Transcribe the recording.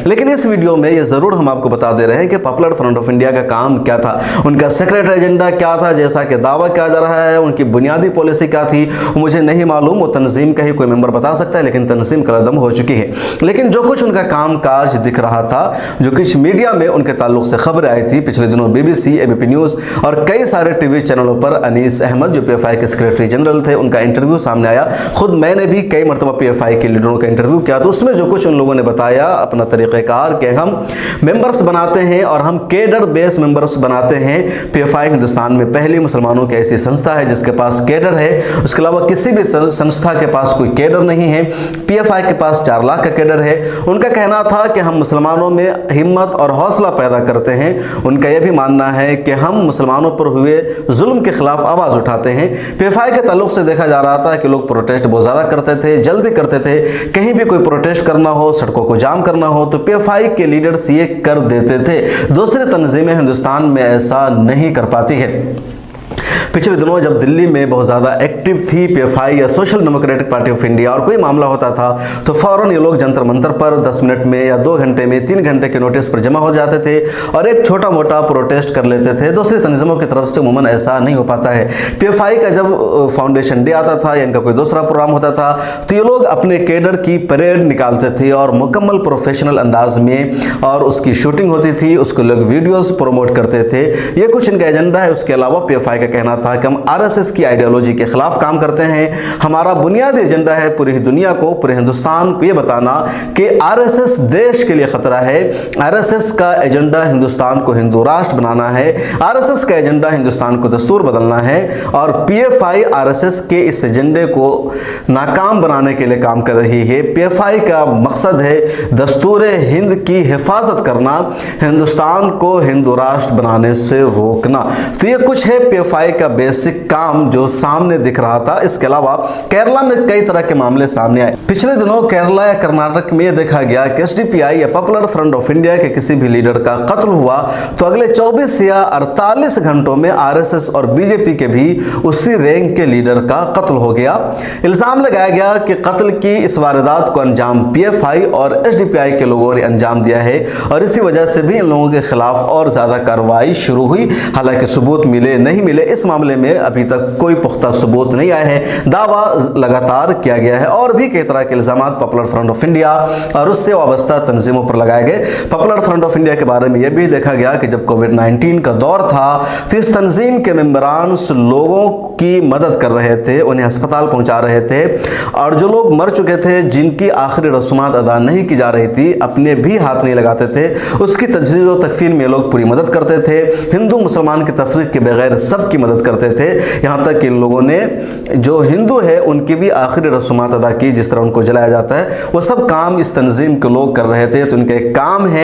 लेकिन इस वीडियो में ये ज़रूर हम आपको बता दे रहे हैं कि पॉपुलर फ्रंट ऑफ इंडिया का काम क्या था, उनका सीक्रेट एजेंडा क्या था, जैसा कि दावा किया जा रहा है। उनकी बुनियादी पॉलिसी क्या थी मुझे नहीं मालूम, वो तंजीम का ही कोई मेंबर बता सकता है, लेकिन तंजीम कलदम हो चुकी है। लेकिन जो कुछ उनका काम काज दिख रहा था, जो कुछ मीडिया में उनके ताल्लुक से खबरें आई थी पिछले दिनों, BBC, ABP न्यूज़ और कई सारे टीवी चैनलों पर अनीस अहमद जो PFI के सेक्रेटरी जनरल थे, उनका इंटरव्यू सामने आया। खुद मैंने भी कई मरतबा PFI के लीडरों का इंटरव्यू किया, तो उसमें जो कुछ उन लोगों ने बताया अपना तरीक़ेकार कि हम मेंबर्स बनाते हैं और हम केडर बेस मेंबर्स बनाते हैं। PFI हिंदुस्तान में पहली मुसलमानों की ऐसी संस्था है जिसके पास केडर है, उसके अलावा किसी भी संस्था के पास कोई केडर नहीं है। PFI के पास 4 लाख का केडर है। उनका कहना था कि हम मुसलमानों में हिम्मत और हौसला पैदा करते हैं। उनका यह भी मानना है कि हम मुसलमानों पर हुए जुल्म के खिलाफ आवाज़ उठाते हैं। PFI के ताल्लुक से देखा जा रहा था कि लोग प्रोटेस्ट बहुत ज़्यादा करते थे, जल्दी करते थे। कहीं भी कोई प्रोटेस्ट करना हो, सड़कों को जाम करना हो तो PFI के लीडर्स ये कर देते थे। दूसरी तंजीमें हिंदुस्तान में ऐसा नहीं कर पाती है। पिछले दिनों जब दिल्ली में बहुत ज़्यादा एक्टिव थी PFI या social democratic party of India और कोई मामला होता था तो फ़ौरन ये लोग जंतर मंतर पर 10 मिनट में या 2 घंटे में 3 घंटे के नोटिस पर जमा हो जाते थे और एक छोटा मोटा प्रोटेस्ट कर लेते थे। दूसरी तंजीमों की तरफ से उमूमन ऐसा नहीं हो पाता है। PFI का जब फाउंडेशन डे आता था या इनका कोई दूसरा प्रोग्राम होता था तो ये लोग अपने केडर की परेड निकालते थे और मुकम्मल प्रोफेशनल अंदाज में और उसकी शूटिंग होती थी, उसको लोग वीडियोज़ प्रमोट करते थे। ये कुछ इनका एजेंडा है। उसके अलावा PFI का कहना था कि हम RSS की आइडियोलॉजी के खिलाफ काम करते हैं। हमारा बुनियादी एजेंडा है पूरी दुनिया को, पूरे हिंदुस्तान को ये बताना कि RSS देश के लिए खतरा है। RSS का एजेंडा हिंदुस्तान को हिंदू राष्ट्र बनाना है। RSS का एजेंडा हिंदुस्तान को दस्तूर बदलना है और PFI RSS के इस एजेंडे को नाकाम बनाने के लिए काम कर रही है। PFI का मकसद है दस्तूर हिंद की हिफाजत करना, हिंदुस्तान को हिंदू राष्ट्र बनाने से रोकना। तो ये कुछ है PFI का बेसिक काम जो सामने दिख रहा था। इसके अलावा केरला में कई तरह के मामले सामने आए। पिछले दिनों केरला या कर्नाटक में यह देखा गया कि SDPI या पॉपुलर फ्रंट ऑफ इंडिया के किसी भी लीडर का कत्ल हुआ तो अगले 24 या 48 घंटों में RSS और BJP के भी उसी रैंक के लीडर का कत्ल हो गया। इल्जाम लगाया गया कि कत्ल की इस वारदात को अंजाम PFI और SDPI के लोगों ने अंजाम दिया है और इसी वजह से भी इन लोगों के खिलाफ और ज्यादा कार्रवाई शुरू हुई। हालांकि सबूत मिले नहीं मिले, इस मामले में अभी तक कोई पुख्ता सबूत नहीं आए हैं। दावा लगातार किया गया है और भी कई तरह के इल्जाम पॉपुलर फ्रंट ऑफ इंडिया और उससे वाबस्ता तंजीमों पर लगाए गए। पॉपुलर फ्रंट ऑफ इंडिया के बारे में यह भी देखा गया कि जब कोविड-19 का दौर था तो इस तंजीम के मेंबरान लोगों की मदद कर रहे थे, उन्हें अस्पताल पहुंचा रहे थे और जो लोग मर चुके थे, जिनकी आखिरी रसूमात अदा नहीं की जा रही थी, अपने भी हाथ नहीं लगाते थे, उसकी तजदीद व तकफीन में लोग पूरी मदद करते थे। हिंदू मुसलमान की तफरीक के बगैर सबकी मदद करते थे। यहाँ तक कि इन लोगों ने जो हिंदू है उनकी भी आखिरी रसूमात अदा की, जिस तरह उनको जलाया जाता है, वो सब काम इस तंजीम के लोग कर रहे थे। तो इनका एक काम है